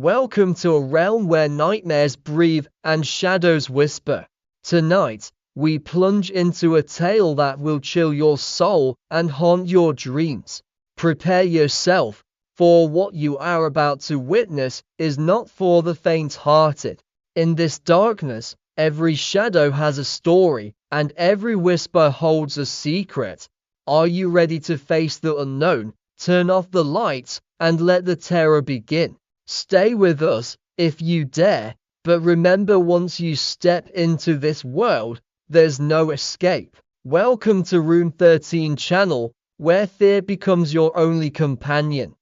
Welcome to a realm where nightmares breathe and shadows whisper. Tonight, we plunge into a tale that will chill your soul and haunt your dreams. Prepare yourself, for what you are about to witness is not for the faint-hearted. In this darkness, every shadow has a story, and every whisper holds a secret. Are you ready to face the unknown? Turn off the lights, and let the terror begin. Stay with us, if you dare, but remember, once you step into this world, there's no escape. Welcome to Room 13 channel, where fear becomes your only companion.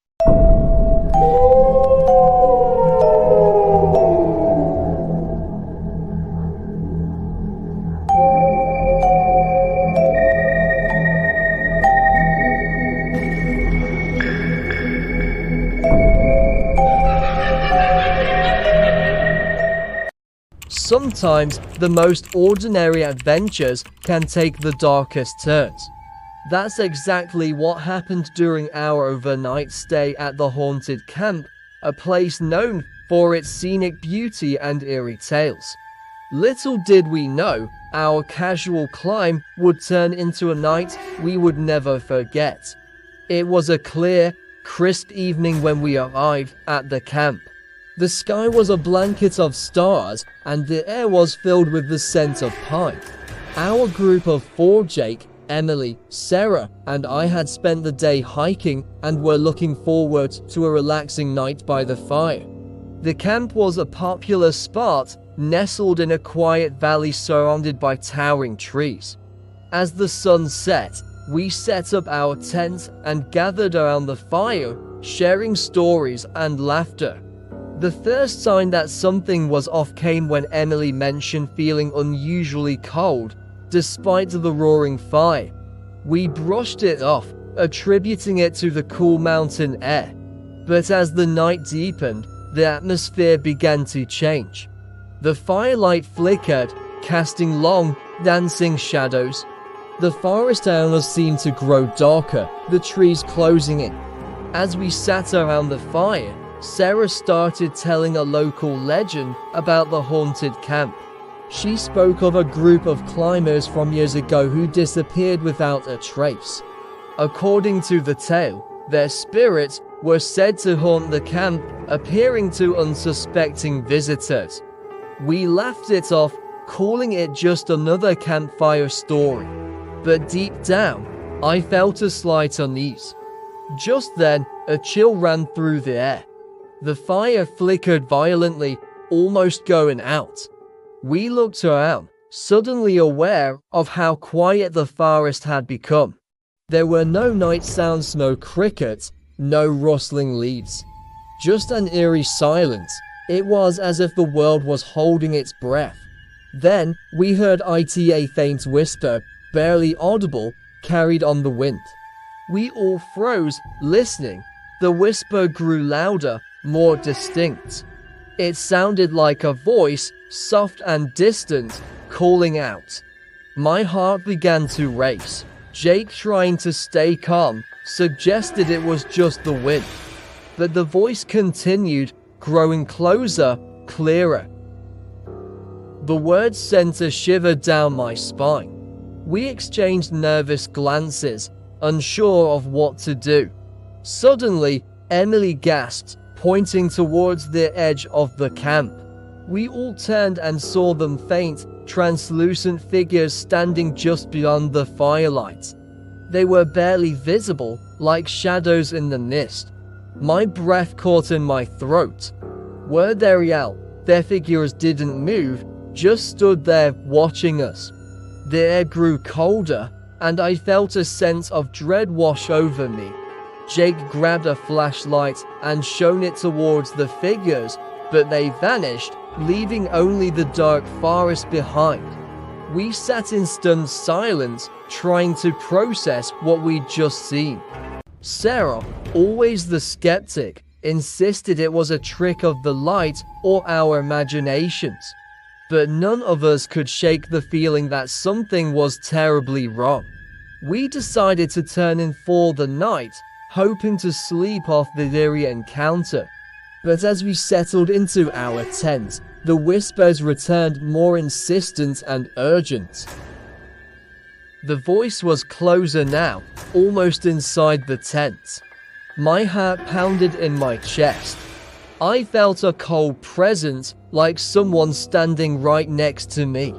Sometimes, the most ordinary adventures can take the darkest turns. That's exactly what happened during our overnight stay at the haunted camp, a place known for its scenic beauty and eerie tales. Little did we know, our casual climb would turn into a night we would never forget. It was a clear, crisp evening when we arrived at the camp. The sky was a blanket of stars, and the air was filled with the scent of pine. Our group of four, Jake, Emily, Sarah, and I, had spent the day hiking and were looking forward to a relaxing night by the fire. The camp was a popular spot, nestled in a quiet valley surrounded by towering trees. As the sun set, we set up our tent and gathered around the fire, sharing stories and laughter. The first sign that something was off came when Emily mentioned feeling unusually cold, despite the roaring fire. We brushed it off, attributing it to the cool mountain air. But as the night deepened, the atmosphere began to change. The firelight flickered, casting long, dancing shadows. The forest around us seemed to grow darker, the trees closing in. As we sat around the fire, Sarah started telling a local legend about the haunted camp. She spoke of a group of climbers from years ago who disappeared without a trace. According to the tale, their spirits were said to haunt the camp, appearing to unsuspecting visitors. We laughed it off, calling it just another campfire story. But deep down, I felt a slight unease. Just then, a chill ran through the air. The fire flickered violently, almost going out. We looked around, suddenly aware of how quiet the forest had become. There were no night sounds, no crickets, no rustling leaves. Just an eerie silence. It was as if the world was holding its breath. Then, we heard a faint whisper, barely audible, carried on the wind. We all froze, listening. The whisper grew louder, more distinct. It sounded like a voice, soft and distant, calling out. My heart began to race. Jake, trying to stay calm, suggested it was just the wind. But the voice continued, growing closer, clearer. The words sent a shiver down my spine. We exchanged nervous glances, unsure of what to do. Suddenly, Emily gasped, pointing towards the edge of the camp. We all turned and saw them, faint, translucent figures standing just beyond the firelight. They were barely visible, like shadows in the mist. My breath caught in my throat. Were they real? Their figures didn't move, just stood there watching us. The air grew colder, and I felt a sense of dread wash over me. Jake grabbed a flashlight and shone it towards the figures, but they vanished, leaving only the dark forest behind. We sat in stunned silence, trying to process what we'd just seen. Sarah, always the skeptic, insisted it was a trick of the light or our imaginations. But none of us could shake the feeling that something was terribly wrong. We decided to turn in for the night, hoping to sleep off the eerie encounter. But as we settled into our tent, the whispers returned more insistent and urgent. The voice was closer now, almost inside the tent. My heart pounded in my chest. I felt a cold presence, like someone standing right next to me.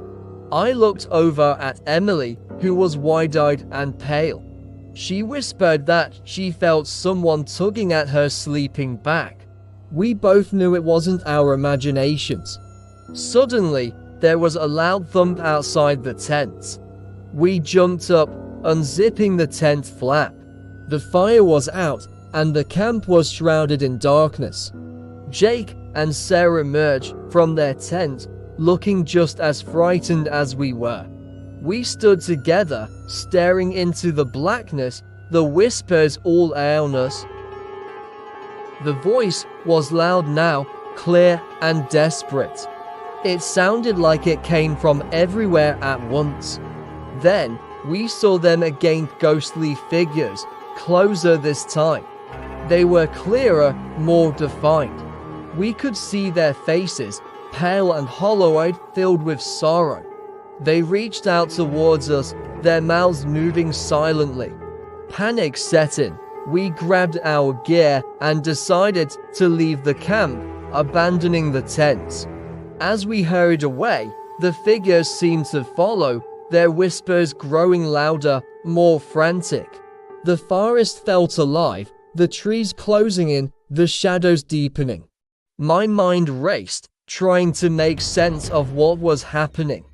I looked over at Emily, who was wide-eyed and pale. She whispered that she felt someone tugging at her sleeping bag. We both knew it wasn't our imaginations. Suddenly, there was a loud thump outside the tent. We jumped up, unzipping the tent flap. The fire was out, and the camp was shrouded in darkness. Jake and Sarah emerged from their tent, looking just as frightened as we were. We stood together, staring into the blackness, the whispers all around us. The voice was loud now, clear and desperate. It sounded like it came from everywhere at once. Then, we saw them again, ghostly figures, closer this time. They were clearer, more defined. We could see their faces, pale and hollow-eyed, filled with sorrow. They reached out towards us, their mouths moving silently. Panic set in. We grabbed our gear and decided to leave the camp, abandoning the tents. As we hurried away, the figures seemed to follow, their whispers growing louder, more frantic. The forest felt alive, the trees closing in, the shadows deepening. My mind raced, trying to make sense of what was happening.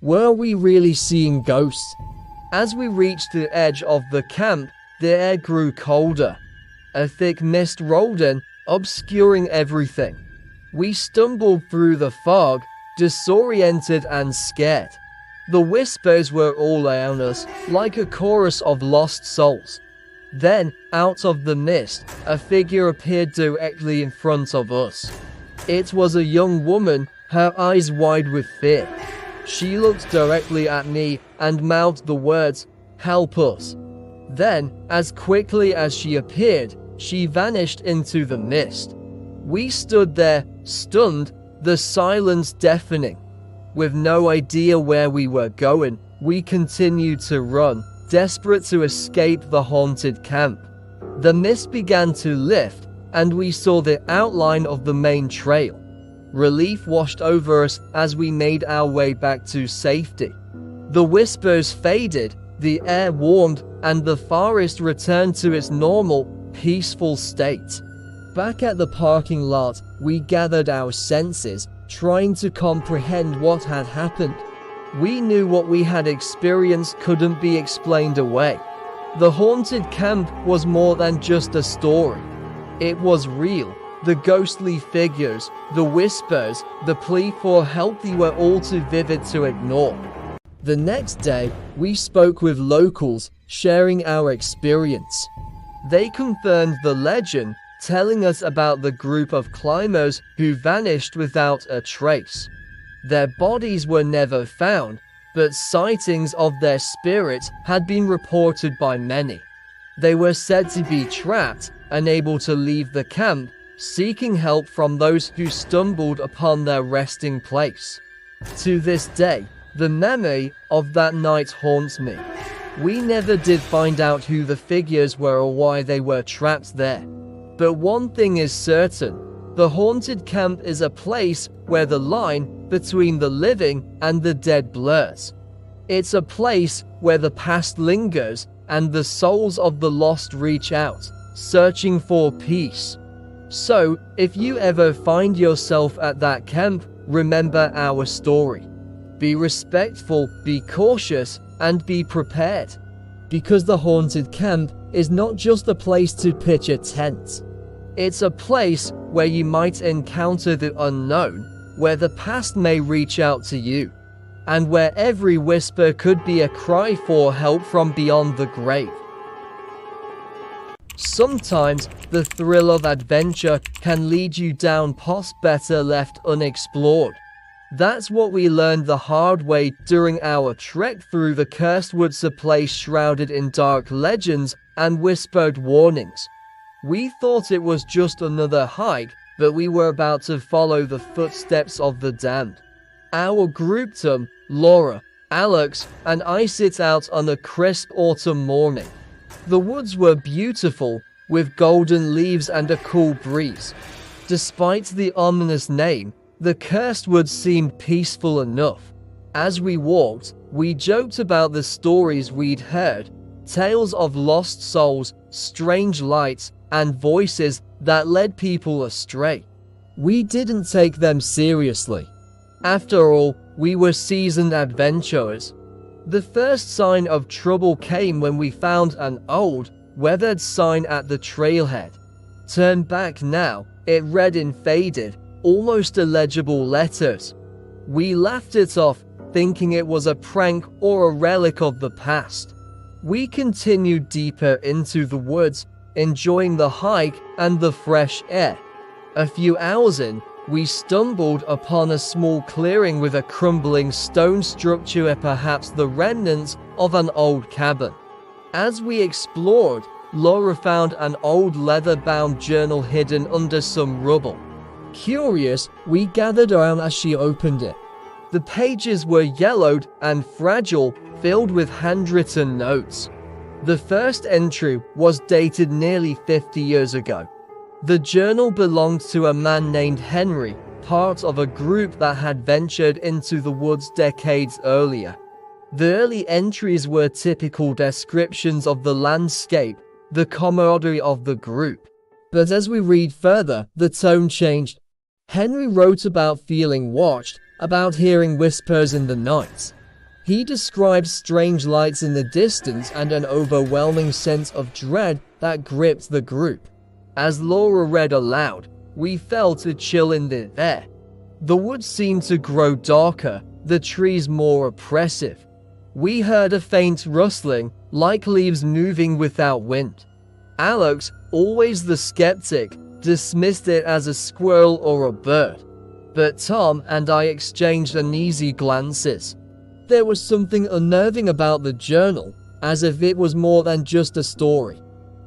Were we really seeing ghosts? As we reached the edge of the camp, the air grew colder. A thick mist rolled in, obscuring everything. We stumbled through the fog, disoriented and scared. The whispers were all around us, like a chorus of lost souls. Then, out of the mist, a figure appeared directly in front of us. It was a young woman, her eyes wide with fear. She looked directly at me and mouthed the words, "Help us." Then, as quickly as she appeared, she vanished into the mist. We stood there, stunned, the silence deafening. With no idea where we were going, we continued to run, desperate to escape the haunted camp. The mist began to lift, and we saw the outline of the main trail. Relief washed over us as we made our way back to safety. The whispers faded, the air warmed, and the forest returned to its normal, peaceful state. Back at the parking lot, we gathered our senses, trying to comprehend what had happened. We knew what we had experienced couldn't be explained away. The haunted camp was more than just a story. It was real. The ghostly figures, the whispers, the plea for help, they were all too vivid to ignore. The next day, we spoke with locals, sharing our experience. They confirmed the legend, telling us about the group of climbers who vanished without a trace. Their bodies were never found, but sightings of their spirits had been reported by many. They were said to be trapped, unable to leave the camp, seeking help from those who stumbled upon their resting place. To this day, the memory of that night haunts me. We never did find out who the figures were or why they were trapped there. But one thing is certain, the haunted camp is a place where the line between the living and the dead blurs. It's a place where the past lingers and the souls of the lost reach out, searching for peace. So, if you ever find yourself at that camp, remember our story. Be respectful, be cautious, and be prepared. Because the haunted camp is not just a place to pitch a tent. It's a place where you might encounter the unknown, where the past may reach out to you, and where every whisper could be a cry for help from beyond the grave. Sometimes, the thrill of adventure can lead you down paths better left unexplored. That's what we learned the hard way during our trek through the cursed woods, a place shrouded in dark legends and whispered warnings. We thought it was just another hike, but we were about to follow the footsteps of the damned. Our group, Tom, Laura, Alex, and I set out on a crisp autumn morning. The woods were beautiful, with golden leaves and a cool breeze. Despite the ominous name, the cursed woods seemed peaceful enough. As we walked, we joked about the stories we'd heard, tales of lost souls, strange lights, and voices that led people astray. We didn't take them seriously. After all, we were seasoned adventurers. The first sign of trouble came when we found an old, weathered sign at the trailhead. Turn back now, it read in faded, almost illegible letters. We laughed it off, thinking it was a prank or a relic of the past. We continued deeper into the woods, enjoying the hike and the fresh air. A few hours in, we stumbled upon a small clearing with a crumbling stone structure, perhaps the remnants of an old cabin. As we explored, Laura found an old leather-bound journal hidden under some rubble. Curious, we gathered around as she opened it. The pages were yellowed and fragile, filled with handwritten notes. The first entry was dated nearly 50 years ago. The journal belonged to a man named Henry, part of a group that had ventured into the woods decades earlier. The early entries were typical descriptions of the landscape, the camaraderie of the group. But as we read further, the tone changed. Henry wrote about feeling watched, about hearing whispers in the night. He described strange lights in the distance and an overwhelming sense of dread that gripped the group. As Laura read aloud, we felt a chill in the air. The woods seemed to grow darker, the trees more oppressive. We heard a faint rustling, like leaves moving without wind. Alex, always the skeptic, dismissed it as a squirrel or a bird. But Tom and I exchanged uneasy glances. There was something unnerving about the journal, as if it was more than just a story.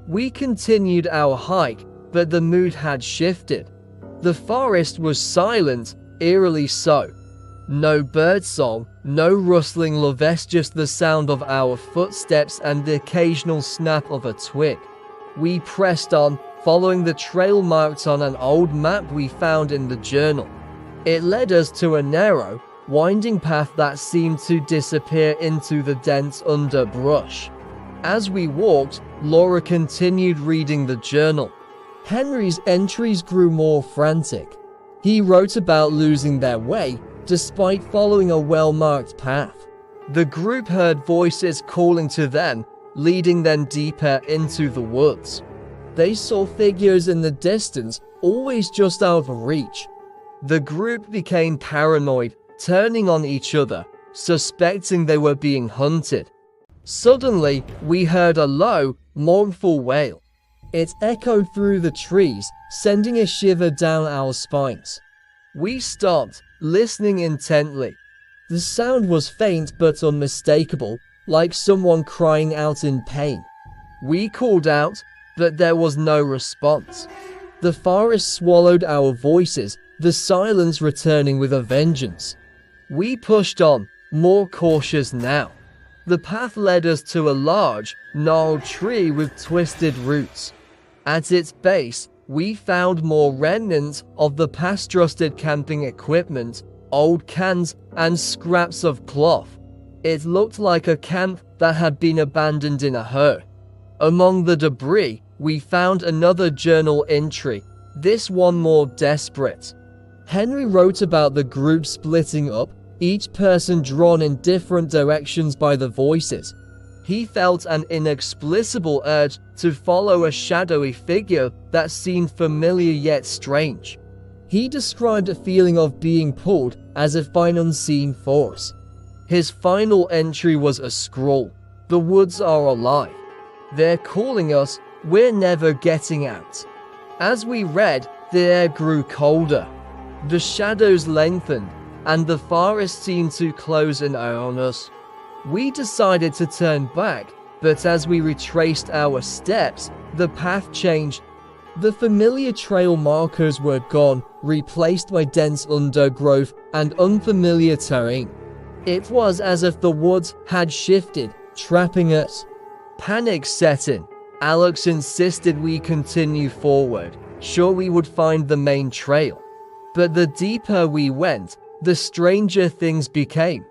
We continued our hike, but the mood had shifted. The forest was silent, eerily so. No birdsong, no rustling leaves, just the sound of our footsteps and the occasional snap of a twig. We pressed on, following the trail marked on an old map we found in the journal. It led us to a narrow, winding path that seemed to disappear into the dense underbrush. As we walked, Laura continued reading the journal. Henry's entries grew more frantic. He wrote about losing their way, despite following a well-marked path. The group heard voices calling to them, leading them deeper into the woods. They saw figures in the distance, always just out of reach. The group became paranoid, turning on each other, suspecting they were being hunted. Suddenly, we heard a low, mournful wail. It echoed through the trees, sending a shiver down our spines. We stopped, listening intently. The sound was faint but unmistakable, like someone crying out in pain. We called out, but there was no response. The forest swallowed our voices, the silence returning with a vengeance. We pushed on, more cautious now. The path led us to a large, gnarled tree with twisted roots. At its base, we found more remnants of the past-rusted camping equipment, old cans, and scraps of cloth. It looked like a camp that had been abandoned in a hurry. Among the debris, we found another journal entry, this one more desperate. Henry wrote about the group splitting up, each person drawn in different directions by the voices. He felt an inexplicable urge to follow a shadowy figure that seemed familiar yet strange. He described a feeling of being pulled as if by an unseen force. His final entry was a scroll. The woods are alive. They're calling us, we're never getting out. As we read, the air grew colder. The shadows lengthened, and the forest seemed to close in on us. We decided to turn back, but as we retraced our steps, the path changed. The familiar trail markers were gone, replaced by dense undergrowth and unfamiliar terrain. It was as if the woods had shifted, trapping us. Panic set in. Alex insisted we continue forward, sure we would find the main trail. But the deeper we went, the stranger things became.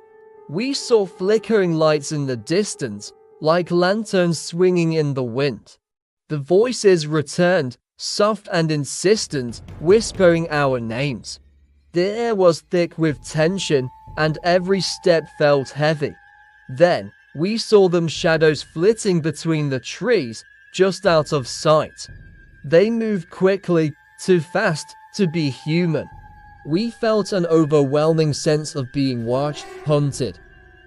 We saw flickering lights in the distance, like lanterns swinging in the wind. The voices returned, soft and insistent, whispering our names. The air was thick with tension, and every step felt heavy. Then, we saw them shadows flitting between the trees, just out of sight. They moved quickly, too fast to be human. We felt an overwhelming sense of being watched, hunted.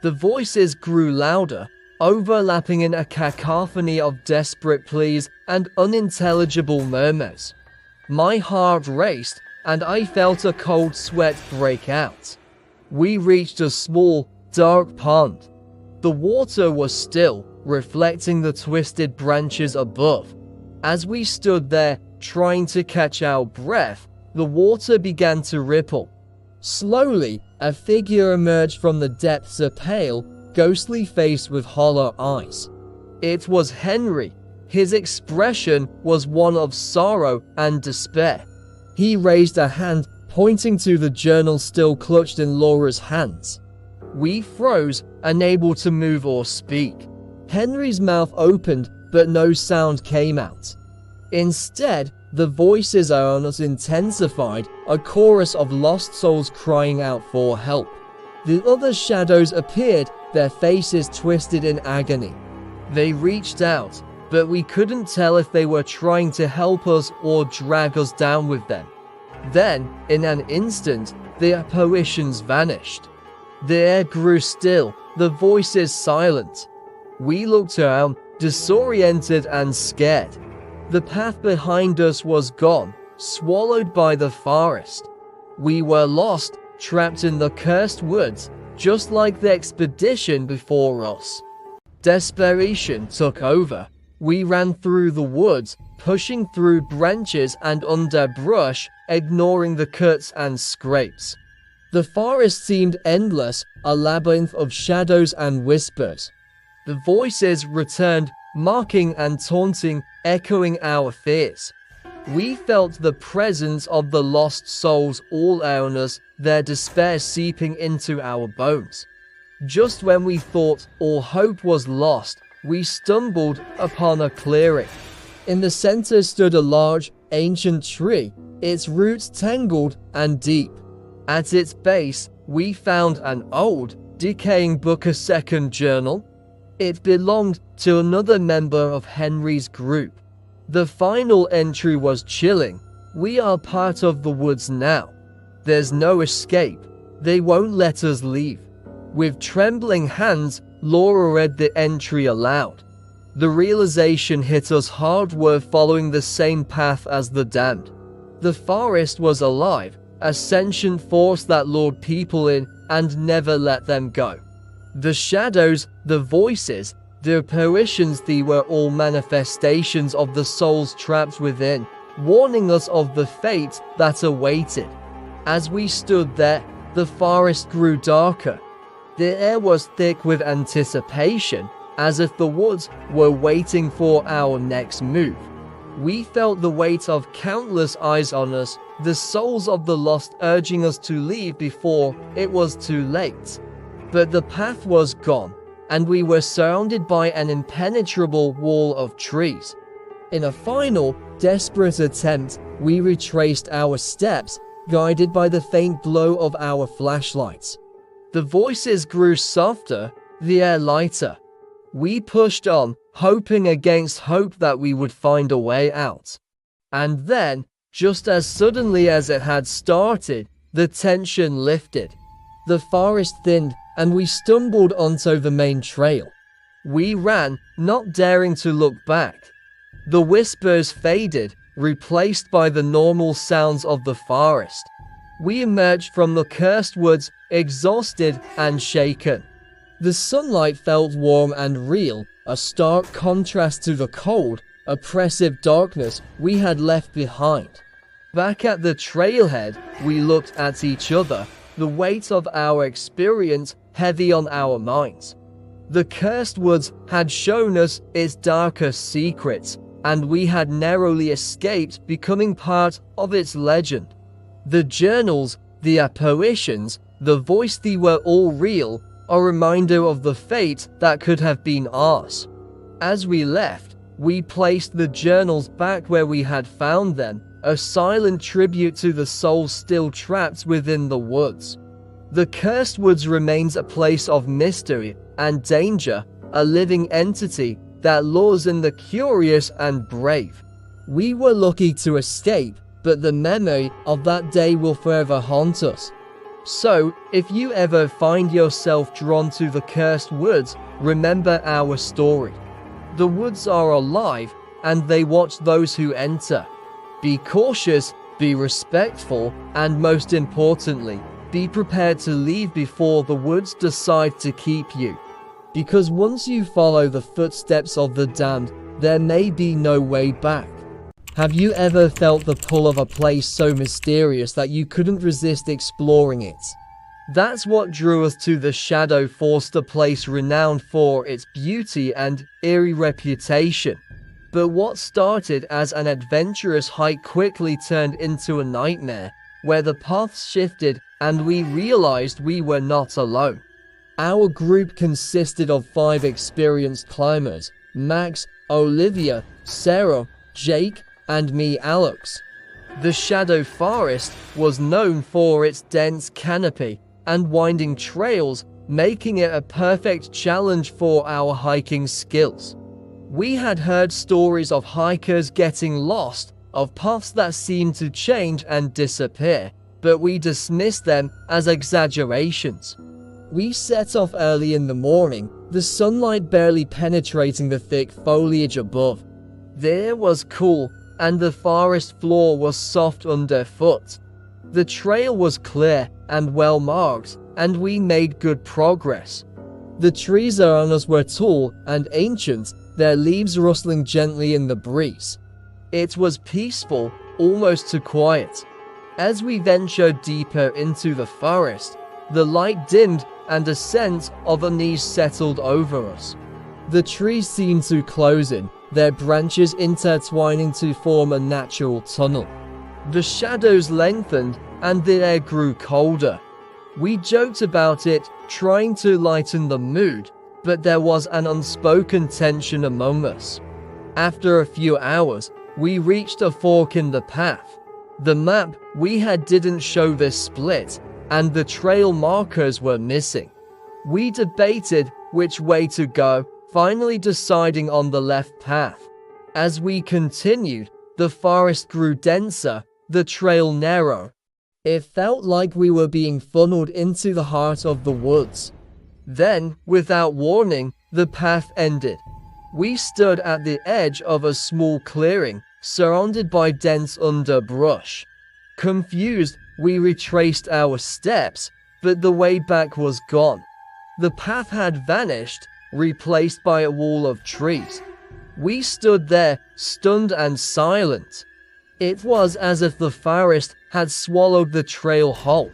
The voices grew louder, overlapping in a cacophony of desperate pleas and unintelligible murmurs. My heart raced, and I felt a cold sweat break out. We reached a small, dark pond. The water was still, reflecting the twisted branches above. As we stood there, trying to catch our breath, the water began to ripple. Slowly, a figure emerged from the depths, a pale, ghostly face with hollow eyes. It was Henry. His expression was one of sorrow and despair. He raised a hand, pointing to the journal still clutched in Laura's hands. We froze, unable to move or speak. Henry's mouth opened, but no sound came out. Instead, the voices around us intensified, a chorus of lost souls crying out for help. The other shadows appeared, their faces twisted in agony. They reached out, but we couldn't tell if they were trying to help us or drag us down with them. Then, in an instant, the apparitions vanished. The air grew still, the voices silent. We looked around, disoriented and scared. The path behind us was gone, swallowed by the forest. We were lost, trapped in the cursed woods, just like the expedition before us. Desperation took over. We ran through the woods, pushing through branches and underbrush, ignoring the cuts and scrapes. The forest seemed endless, a labyrinth of shadows and whispers. The voices returned, mocking and taunting, echoing our fears. We felt the presence of the lost souls all around us, their despair seeping into our bones. Just when we thought all hope was lost, we stumbled upon a clearing. In the center stood a large, ancient tree, its roots tangled and deep. At its base, we found an old, decaying book, a second journal. It belonged to another member of Henry's group. The final entry was chilling. We are part of the woods now. There's no escape. They won't let us leave. With trembling hands, Laura read the entry aloud. The realization hit us hard. We're following the same path as the damned. The forest was alive, a sentient force that lured people in and never let them go. The shadows, the voices, the apparitions, they were all manifestations of the souls trapped within, warning us of the fate that awaited. As we stood there, the forest grew darker. The air was thick with anticipation, as if the woods were waiting for our next move. We felt the weight of countless eyes on us, the souls of the lost urging us to leave before it was too late. But the path was gone, and we were surrounded by an impenetrable wall of trees. In a final, desperate attempt, we retraced our steps, guided by the faint glow of our flashlights. The voices grew softer, the air lighter. We pushed on, hoping against hope that we would find a way out. And then, just as suddenly as it had started, the tension lifted. The forest thinned, and we stumbled onto the main trail. We ran, not daring to look back. The whispers faded, replaced by the normal sounds of the forest. We emerged from the cursed woods, exhausted and shaken. The sunlight felt warm and real, a stark contrast to the cold, oppressive darkness we had left behind. Back at the trailhead, we looked at each other, the weight of our experience heavy on our minds. The cursed woods had shown us its darkest secrets, and we had narrowly escaped becoming part of its legend. The journals, the apparitions, the voice, they were all real, a reminder of the fate that could have been ours. As we left, we placed the journals back where we had found them, a silent tribute to the souls still trapped within the woods. The cursed woods remains a place of mystery and danger, a living entity that lures in the curious and brave. We were lucky to escape, but the memory of that day will forever haunt us. So, if you ever find yourself drawn to the cursed woods, remember our story. The woods are alive, and they watch those who enter. Be cautious, be respectful, and most importantly, be prepared to leave before the woods decide to keep you. Because once you follow the footsteps of the damned, there may be no way back. Have you ever felt the pull of a place so mysterious that you couldn't resist exploring it? That's what drew us to the Shadow Forest, a place renowned for its beauty and eerie reputation. But what started as an adventurous hike quickly turned into a nightmare, where the paths shifted and we realized we were not alone. Our group consisted of 5 experienced climbers: Max, Olivia, Sarah, Jake, and me, Alex. The Shadow Forest was known for its dense canopy and winding trails, making it a perfect challenge for our hiking skills. We had heard stories of hikers getting lost, of paths that seemed to change and disappear, but we dismissed them as exaggerations. We set off early in the morning, the sunlight barely penetrating the thick foliage above. The air was cool, and the forest floor was soft underfoot. The trail was clear and well marked, and we made good progress. The trees around us were tall and ancient, their leaves rustling gently in the breeze. It was peaceful, almost too quiet. As we ventured deeper into the forest, the light dimmed and a sense of unease settled over us. The trees seemed to close in, their branches intertwining to form a natural tunnel. The shadows lengthened and the air grew colder. We joked about it, trying to lighten the mood, but there was an unspoken tension among us. After a few hours, we reached a fork in the path. The map we had didn't show this split, and the trail markers were missing. We debated which way to go, finally deciding on the left path. As we continued, the forest grew denser, the trail narrow. It felt like we were being funneled into the heart of the woods. Then, without warning, the path ended. We stood at the edge of a small clearing, surrounded by dense underbrush. Confused, we retraced our steps, but the way back was gone. The path had vanished, replaced by a wall of trees. We stood there, stunned and silent. It was as if the forest had swallowed the trail whole.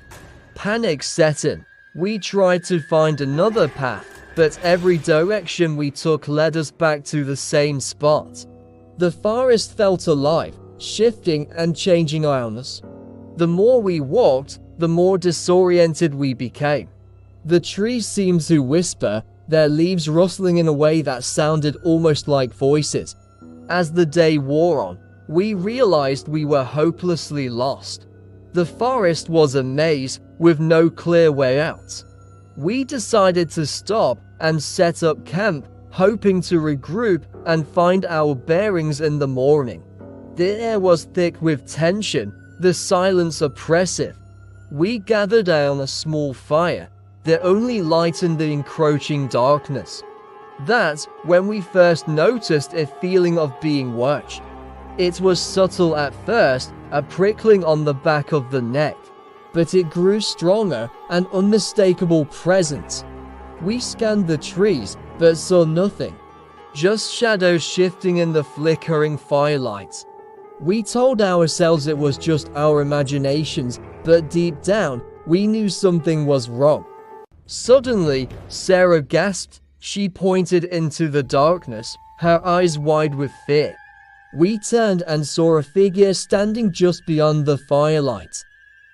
Panic set in. We tried to find another path, but every direction we took led us back to the same spot. The forest felt alive, shifting and changing around us. The more we walked, the more disoriented we became. The trees seemed to whisper, their leaves rustling in a way that sounded almost like voices. As the day wore on, we realized we were hopelessly lost. The forest was a maze with no clear way out. We decided to stop and set up camp, hoping to regroup and find our bearings in the morning. The air was thick with tension, the silence oppressive. We gathered around a small fire that only lightened the encroaching darkness. That's when we first noticed a feeling of being watched. It was subtle at first, a prickling on the back of the neck, but it grew stronger, an unmistakable presence. We scanned the trees, but saw nothing. just shadows shifting in the flickering firelight. We told ourselves it was just our imaginations, but deep down, we knew something was wrong. Suddenly, Sarah gasped. She pointed into the darkness, her eyes wide with fear. We turned and saw a figure standing just beyond the firelight.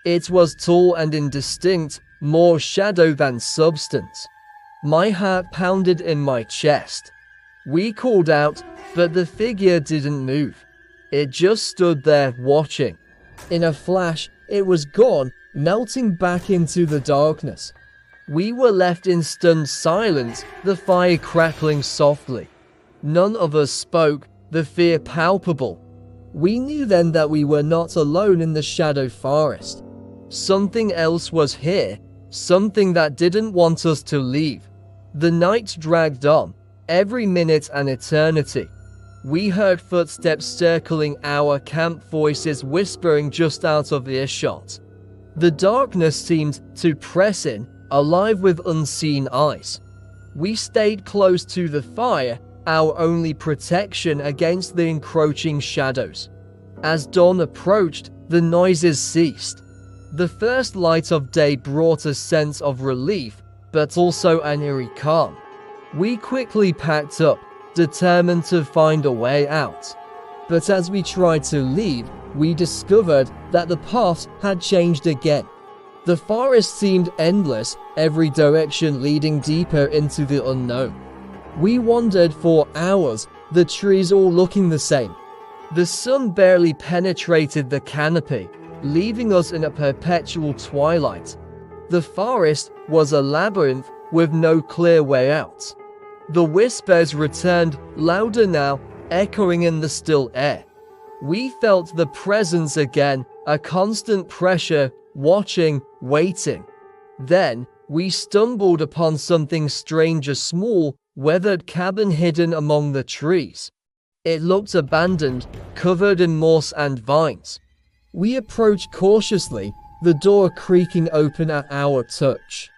It was tall and indistinct, more shadow than substance. My heart pounded in my chest. We called out, but the figure didn't move. It just stood there, watching. In a flash, it was gone, melting back into the darkness. We were left in stunned silence, the fire crackling softly. None of us spoke, the fear palpable. We knew then that we were not alone in the shadow forest. Something else was here, something that didn't want us to leave. The night dragged on, every minute an eternity. We heard footsteps circling our camp, voices whispering just out of earshot. The darkness seemed to press in, alive with unseen eyes. We stayed close to the fire, our only protection against the encroaching shadows. As dawn approached, the noises ceased. The first light of day brought a sense of relief, but also an eerie calm. We quickly packed up, determined to find a way out. But as we tried to leave, we discovered that the path had changed again. The forest seemed endless, every direction leading deeper into the unknown. We wandered for hours, the trees all looking the same. The sun barely penetrated the canopy, leaving us in a perpetual twilight. The forest was a labyrinth with no clear way out. The whispers returned, louder now, echoing in the still air. We felt the presence again, a constant pressure, watching, waiting. Then, we stumbled upon something strange, a small, weathered cabin hidden among the trees. It looked abandoned, covered in moss and vines. We approached cautiously, the door creaking open at our touch.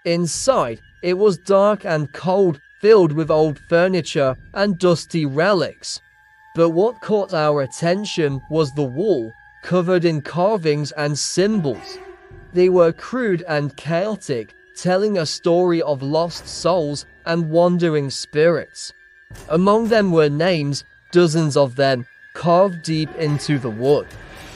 Inside, it was dark and cold, filled with old furniture and dusty relics. But what caught our attention was the wall, covered in carvings and symbols. They were crude and chaotic, telling a story of lost souls and wandering spirits. Among them were names, dozens of them, carved deep into the wood.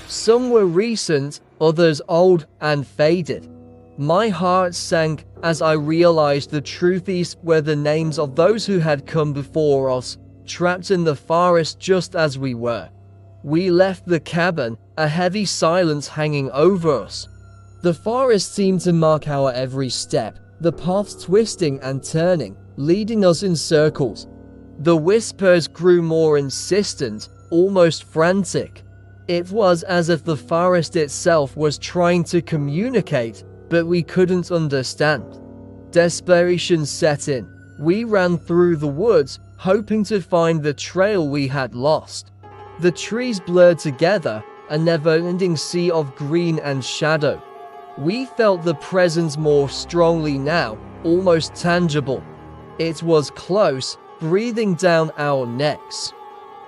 Some were recent, others old and faded. My heart sank as I realized the truth. These were the names of those who had come before us, trapped in the forest just as we were. We left the cabin, a heavy silence hanging over us. The forest seemed to mark our every step, the paths twisting and turning, leading us in circles. The whispers grew more insistent, almost frantic. It was as if the forest itself was trying to communicate, but we couldn't understand. Desperation set in. We ran through the woods, hoping to find the trail we had lost. The trees blurred together, a never-ending sea of green and shadow. We felt the presence more strongly now, almost tangible. It was close, breathing down our necks.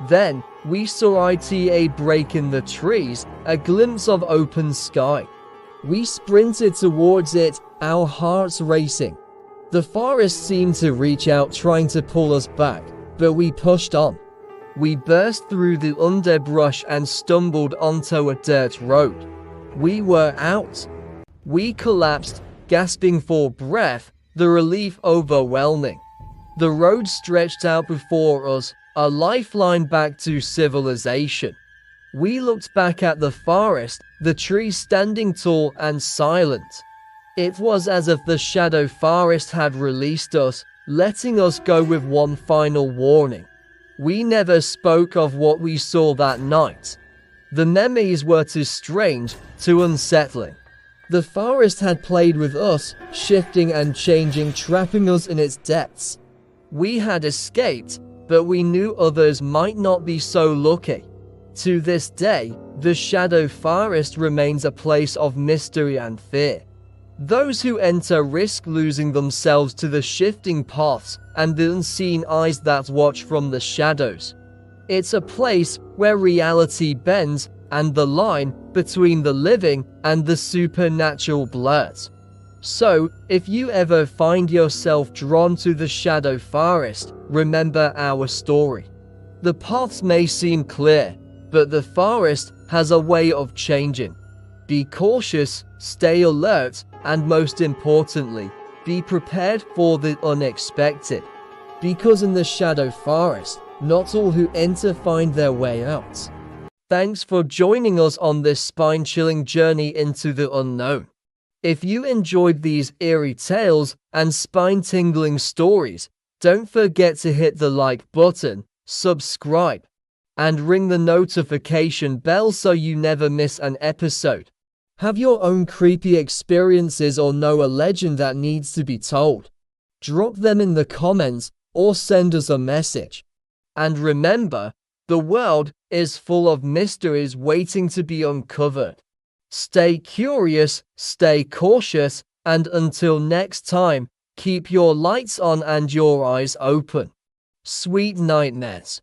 Then, we saw a break in the trees, a glimpse of open sky. We sprinted towards it, our hearts racing. The forest seemed to reach out, trying to pull us back, but we pushed on. We burst through the underbrush and stumbled onto a dirt road. We were out. We collapsed, gasping for breath, the relief overwhelming. The road stretched out before us, a lifeline back to civilization. We looked back at the forest, the trees standing tall and silent. It was as if the shadow forest had released us, letting us go with one final warning. We never spoke of what we saw that night. The memories were too strange, too unsettling. The forest had played with us, shifting and changing, trapping us in its depths. We had escaped, but we knew others might not be so lucky. To this day, the shadow forest remains a place of mystery and fear. Those who enter risk losing themselves to the shifting paths and the unseen eyes that watch from the shadows. It's a place where reality bends and the line between the living and the supernatural blurs. So, if you ever find yourself drawn to the shadow forest, remember our story. The paths may seem clear, but the forest has a way of changing. Be cautious, stay alert, and most importantly, be prepared for the unexpected. Because in the shadow forest, not all who enter find their way out. Thanks for joining us on this spine-chilling journey into the unknown. If you enjoyed these eerie tales and spine-tingling stories, don't forget to hit the like button, subscribe, and ring the notification bell so you never miss an episode. Have your own creepy experiences or know a legend that needs to be told? Drop them in the comments or send us a message. And remember, the world is full of mysteries waiting to be uncovered. Stay curious, stay cautious, and until next time, keep your lights on and your eyes open. Sweet nightmares.